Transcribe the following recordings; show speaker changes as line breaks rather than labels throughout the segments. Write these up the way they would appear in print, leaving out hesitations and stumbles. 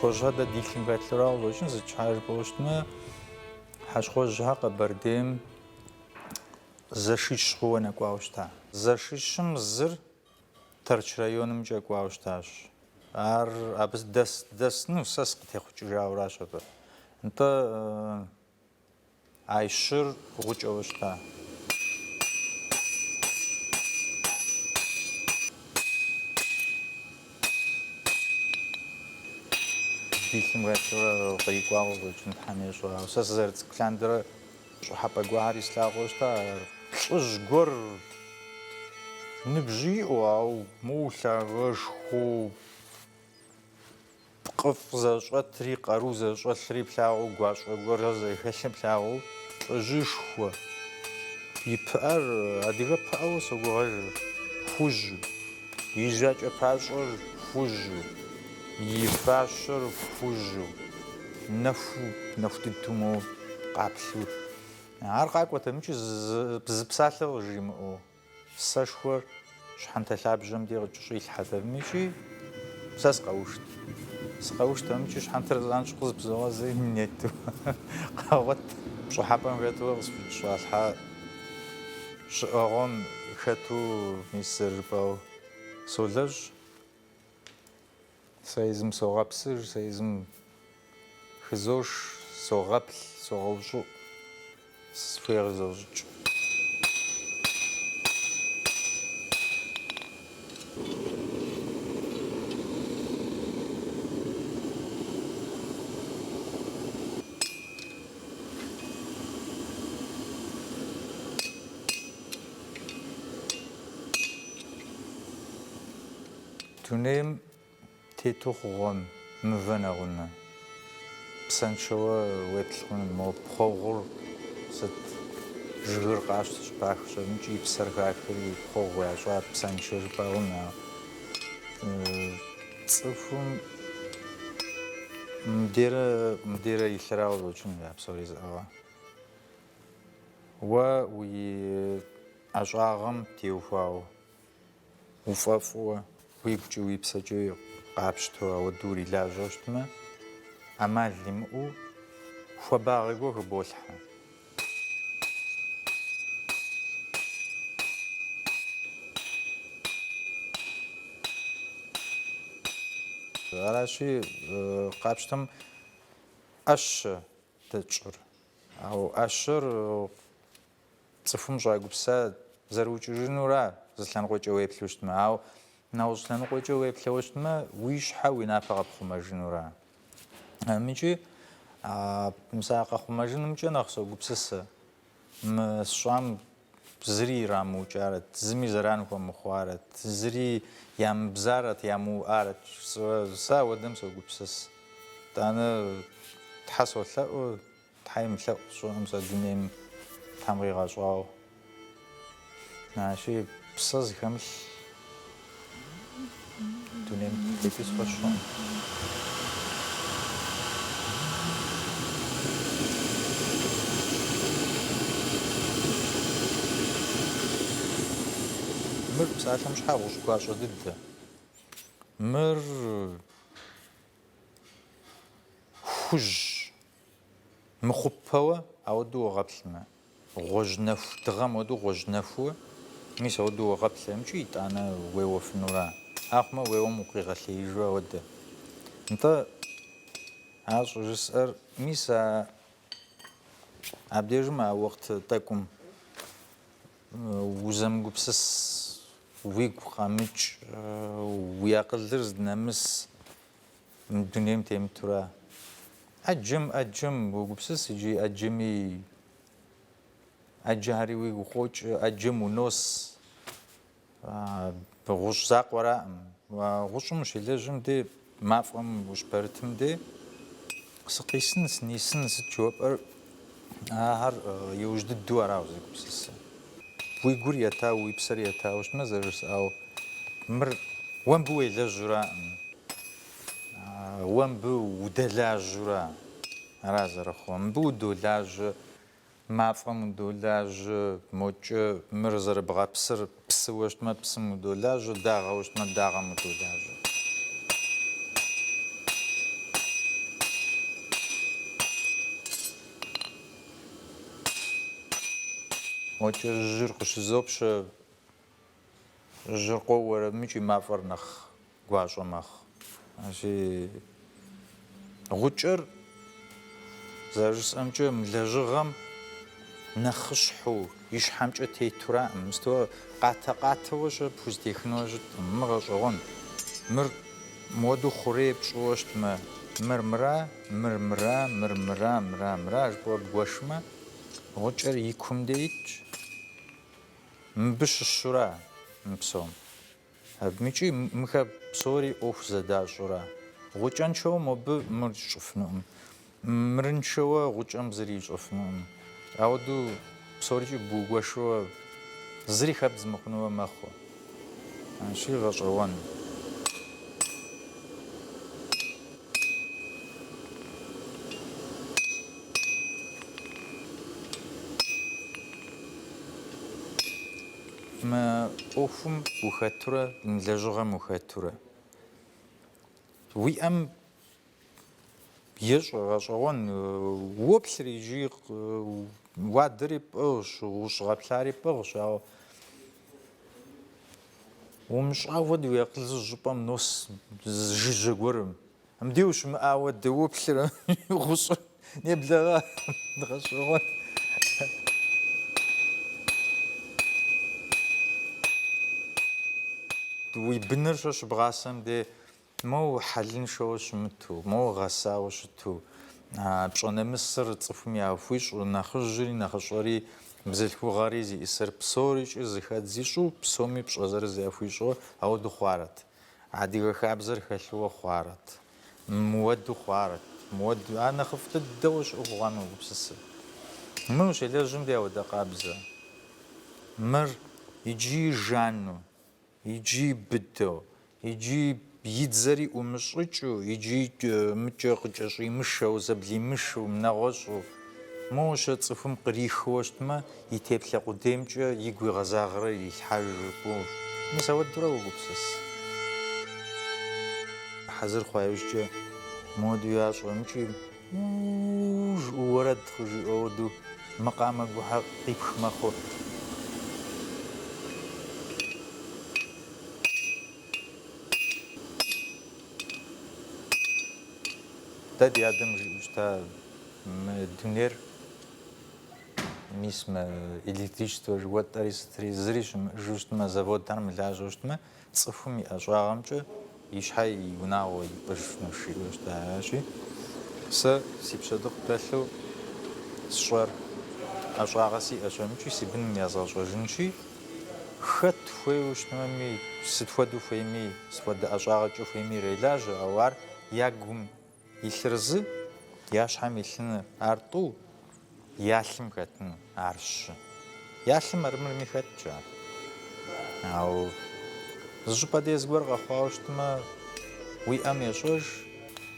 Хашхожа да дилхим гатлараа зочин зачаар бошна хашхожа қабардем зашиш хуана кваушта зашишм зыр тарч районым жа кваушташ ар абс дас ну сас техучжаурашоба нта айшир гучовшта дилхим гатлараа қикваус зочин хамешва сас зерц кландра шухапагвари слагошта ужгор نبجي أو مولا خو قف زاشات طريق أروز زاشات طريق بلاو قاش وقرز يخشم بلاو جيش خو يبقر أديك بقاو سوغر خوج يجاج أباشر خوج يفاشر خوج نفو تمو قابلو عارقاك وتمشي بزبسالة جيمو ساشخور شحنت لابجم دي غشي الحذر ماشي ساس قوشت ماشي شحنت رزان شقز بزوا زي نيتو قوت صحابا غتو غصب شالحا شغون خاتو ميسر باو سولج سايزم سوغابسر سايزم خزوش سوغابل سوغوشو سفير زوج تونيم تيتوخون مفناغونا بسانشوا ويتلون مو بروغور ست جور قاش باخ شمجي بسرغاكري بروغ شوا بسانشور باونا صفون مدير يشراو لوچن ابسوريز اوا وي اشاغم تيوفاو وفافو ويبجو يبسجو قابشتو ودوري لاجوشتما امال لمو فباغيغو بولحا راشي قابشتم اش تچر او اشر صفم جايغبسا زروچجنورا زلان قوچو يبلوشتما او ناوزلان قوچو يبلوشتما ويش حاوينا فقبخمجنورا ميجي مساقه خمجنمجه نخسو غبسس مسشام زري رامو جارت زمي زران كو مخوارت زري يام بزارت يامو ارت سا ودم سو غبسس دانا تحسو لا تايم لا شو امسا دنيم تمريغا شو ماشي بصز خمس دنيم تيتس فشون مر بساعتها مش حاوش كواش ضده مر خوج مخبوة أو دو غبلنا غجنف تغم ودو غجنفو ميس أو دو غبلنا مشيت أنا ويو في نورا أخما ويو مقيغة ليجوا وده انت عاش جسر ميسا عبديج مع وقت تاكم وزم قبسس ويق قامج وياقل درز نمس من دنيم تيم ترى أجم وقبسس يجي أجمي أجهري ويق خوش أجم ونص بغش زاق وراء وغش مش لازم دي ما فهم وش برتم دي سقيسن سنيسن ستجوب هر يوجد الدوار عاوز قبسس ويقول يتا ويبصر يتا وش مزرس أو مر وانبو إلى جرا وانبو ودلا جرا رازر خو وانبو دولاج ما فهم دولاج موج مرزر بغا بسر بس وش ما بسم دولاج داغ وش ما داغ مدولاج وجر قشزوبش جر قوة ميجي ما فرنخ قواش مخ ماشي غوتشر زارجس أمجا ملجغم نخشحو يشحمجا تيتورا مستوى قاتا وش بوز تكنولوجي مغشغون مر مودو خريب شوشت ما مرمرا جبور بوشما غوتشر يكم ديت مبش الشورا مبسوم هبميجي مخا بصوري اوف زدا شورا غوتشان شو مب مرشفنوم مرن شو غوتشام زري شفنوم عودو بصوري بوغوشو زري خبز مخنوه مخو شي غشوان ما اوفم بوخاتورا ملجغه مخاتورا وي ام يش غشوان وبسري جي وادري بوش وش غبلاري بوش او ومش عاود ويقلز الجبام نص جيجورم مديوش معاود وبسري وخص نبدا غشوان ويبنر شوش بغاسم دي مو حلين شوش متو مو غسا وشتو بشون مصر تصفمي عفويش وناخجري ناخشوري بزلكو غاريزي يسر بصوريش زخات زيشو بصومي بشوزر زي عفويشو او دو خوارت عادي خابزر خلو خوارت مودو خوارت مودو انا خفت الدوش اوغانو بسس منوش لازم دي او دقابزه مر يجي جانو يجي بدو يجي يتزري ومشريتشو يجي متشقجش يمشو زبلي مشو منغوشو موش تصفم قريخ واشتما يتبلع قدامجا يقوي غزاغرة يحاجبو مساوات درا وقبسس حزر خوايوشجا مودو ياشو مشي ورد خجي اودو مقامك وحق قيبخ مخو تادي ادم جوشتا دونير ميسم إلكتريشتو جوات أريستري زريش جوشت ما زود ترم لا جوشت ما تصفهم أشواغمش يشحي يناو يبرش نشي جوشتا شي س سيبشدق بلو شوار أشواغسي أشوامشي سيبن ميازغ جوجنشي خط فويوش مامي ستفدو فيمي سفد أشواغ جو فيمي ريلاج أوار ياقوم يلرز ياشحم يلن أرطو يالم كاتن عرش يالم أرمر ميخاتجا أو زوجة ديز برغة خواوشتما وي أم يشوج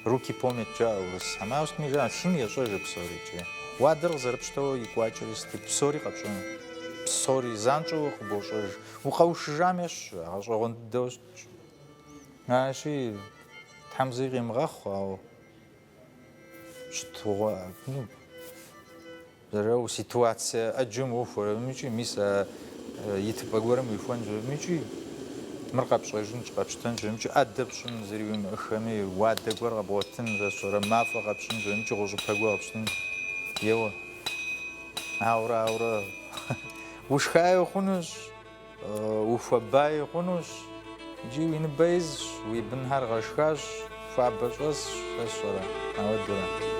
روكي بوميت جا ورس أما أوست ميجا لن يشوج بصوري جا وادر زربشتو يقواجرستي بصوري قبشون بصوري زانجو خبوشوج وخوش جاميش عشو دوست ماشي تحمزيغي مغخ أو شتو زرو سيتواتسيا أجمع وفور ميجي ميسا يتبقورم يفون ميجي مرقب شغجن شقبشتن ميجي أدب شن زريوم أخمي واد قور قبوتن رسورة ما فقبشن ميجي غوجو بقوا قبشتن يوا أورا وش خايو خنوش وفباي خنوش جي وين بايز ويبنهار غشكاش فابشوس رسورة أودورا